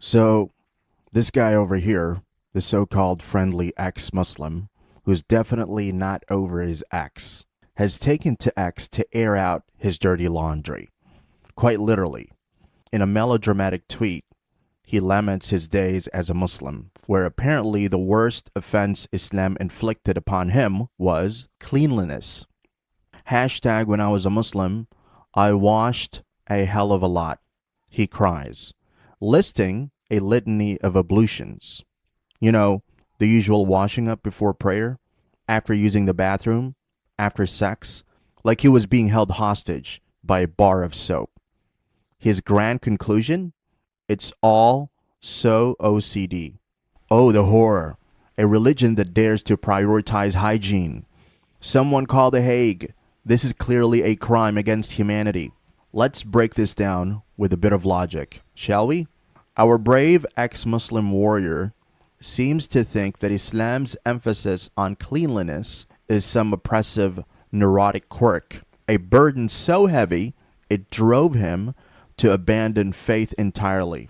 So, this guy over here, the so called friendly ex Muslim, who's definitely not over his ex, has taken to X to air out his dirty laundry. Quite literally. In a melodramatic tweet, he laments his days as a Muslim, where apparently the worst offense Islam inflicted upon him was cleanliness. Hashtag when I was a Muslim, I washed a hell of a lot, he cries, listing a litany of ablutions. You know, the usual washing up before prayer, after using the bathroom, after sex, like he was being held hostage by a bar of soap. His grand conclusion? It's all so OCD. Oh, the horror. A religion that dares to prioritize hygiene. Someone call The Hague. This is clearly a crime against humanity. Let's break this down with a bit of logic, shall we? Our brave ex-Muslim warrior seems to think that Islam's emphasis on cleanliness is some oppressive, neurotic quirk, a burden so heavy it drove him to abandon faith entirely.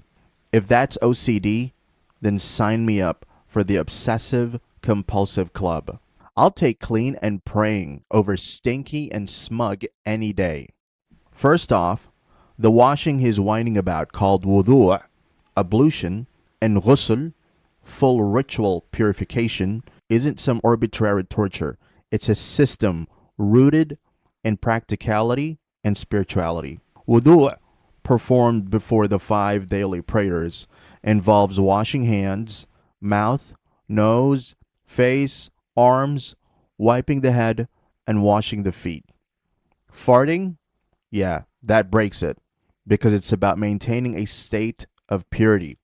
If that's OCD, then sign me up for the obsessive compulsive club. I'll take clean and praying over stinky and smug any day. First off, the washing he's whining about called wudu', ablution, and ghusl, full ritual purification, isn't some arbitrary torture. It's a system rooted in practicality and spirituality. Wudu', performed before the 5 daily prayers, involves washing hands, mouth, nose, face, arms, wiping the head, and washing the feet. Farting? Yeah, that breaks it, because it's about maintaining a state of purity,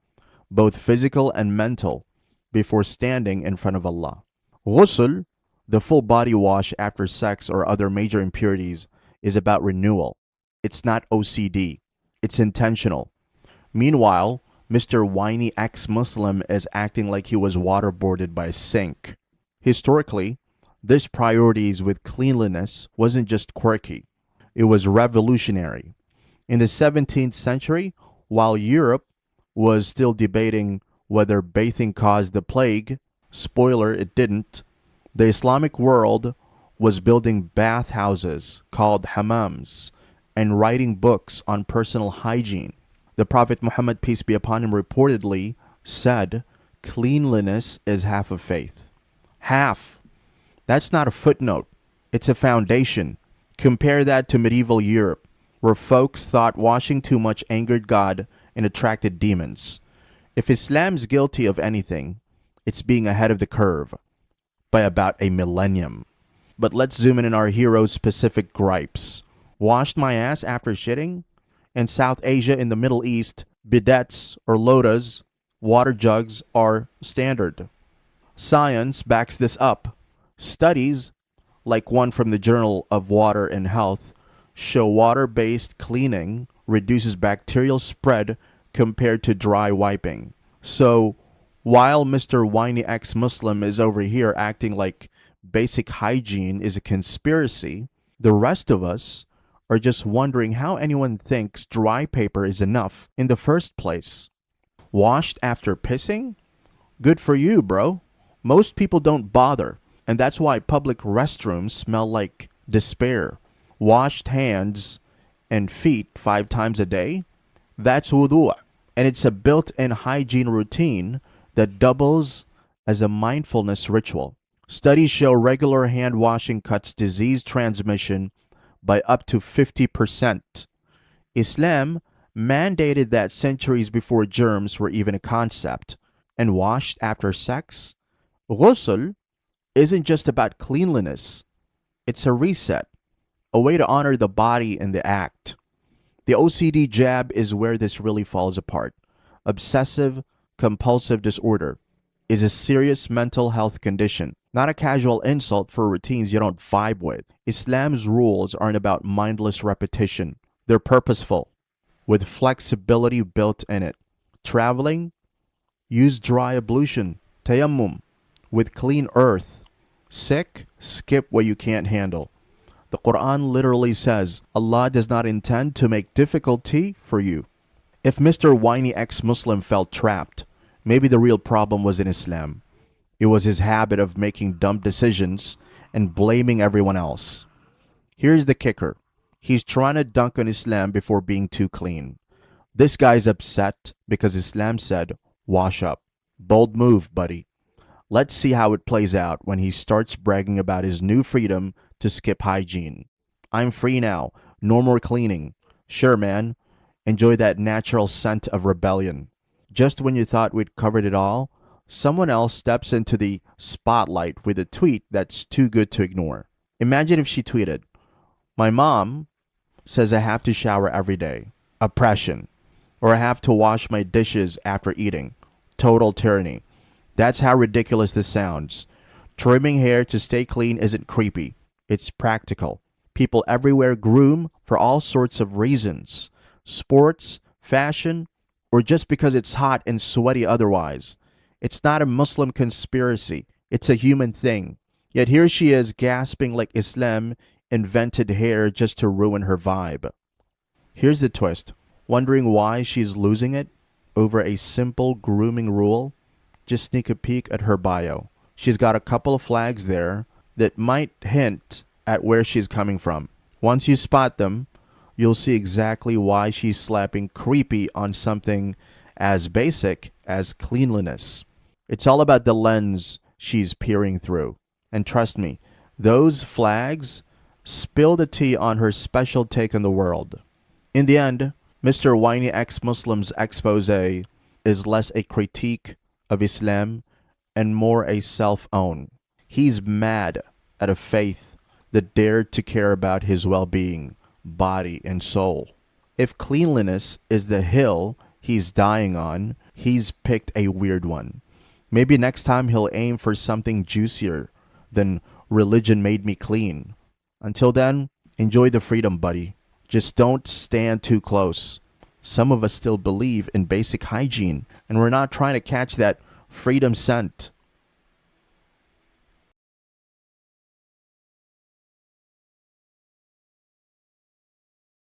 both physical and mental, before standing in front of Allah. Ghusl, the full body wash after sex or other major impurities, is about renewal. It's not OCD. It's intentional. Meanwhile, Mr. Whiny ex-Muslim is acting like he was waterboarded by a sink. Historically, this priorities with cleanliness wasn't just quirky. It was revolutionary. In the 17th century, while Europe was still debating whether bathing caused the plague, spoiler, it didn't, the Islamic world was building bathhouses called hammams and writing books on personal hygiene. The Prophet Muhammad, peace be upon him, reportedly said, cleanliness is half of faith. Half. That's not a footnote. It's a foundation. Compare that to medieval Europe, where folks thought washing too much angered God and attracted demons. If Islam's guilty of anything, it's being ahead of the curve by about a millennium. But let's zoom in on our hero's specific gripes. Washed my ass after shitting? In South Asia, in the Middle East, bidets or lotas, water jugs, are standard. Science backs this up. Studies, like one from the Journal of Water and Health, show water-based cleaning reduces bacterial spread compared to dry wiping. So, while Mr. Whiny ex-Muslim is over here acting like basic hygiene is a conspiracy, the rest of us are just wondering how anyone thinks dry paper is enough in the first place. Washed after pissing? Good for you, bro. Most people don't bother, and that's why public restrooms smell like despair. Washed hands and feet 5 times a day? That's wudu', and it's a built-in hygiene routine that doubles as a mindfulness ritual. Studies show regular hand washing cuts disease transmission by up to 50%. Islam mandated that centuries before germs were even a concept. And washed after sex? Ghusl isn't just about cleanliness. It's a reset, a way to honor the body and the act. The OCD jab is where this really falls apart. Obsessive compulsive disorder is a serious mental health condition, not a casual insult for routines you don't vibe with. Islam's rules aren't about mindless repetition. They're purposeful, with flexibility built in it. Traveling? Use dry ablution, tayammum, with clean earth. Sick? Skip what you can't handle. The Quran literally says, Allah does not intend to make difficulty for you. If Mr. Whiny ex-Muslim felt trapped, maybe the real problem was in Islam. It was his habit of making dumb decisions and blaming everyone else. Here's the kicker. He's trying to dunk on Islam before being too clean. This guy's upset because Islam said, wash up. Bold move, buddy. Let's see how it plays out when he starts bragging about his new freedom to skip hygiene. I'm free now. No more cleaning. Sure, man. Enjoy that natural scent of rebellion. Just when you thought we'd covered it all, someone else steps into the spotlight with a tweet that's too good to ignore. Imagine if she tweeted, my mom says I have to shower every day. Oppression. Or I have to wash my dishes after eating. Total tyranny. That's how ridiculous this sounds. Trimming hair to stay clean isn't creepy. It's practical. People everywhere groom for all sorts of reasons. Sports, fashion, or just because it's hot and sweaty otherwise. It's not a Muslim conspiracy. It's a human thing. Yet here she is gasping like Islam invented hair just to ruin her vibe. Here's the twist. Wondering why she's losing it over a simple grooming rule? Just sneak a peek at her bio. She's got a couple of flags there that might hint at where she's coming from. Once you spot them, you'll see exactly why she's slapping creepy on something as basic as cleanliness. It's all about the lens she's peering through. And trust me, those flags spill the tea on her special take on the world. In the end, Mr. Whiny ex-Muslim's expose is less a critique of Islam and more a self-own. He's mad at a faith that dared to care about his well-being, body, and soul. If cleanliness is the hill he's dying on, he's picked a weird one. Maybe next time he'll aim for something juicier than religion made me clean. Until then, enjoy the freedom, buddy. Just don't stand too close. Some of us still believe in basic hygiene, and we're not trying to catch that freedom scent.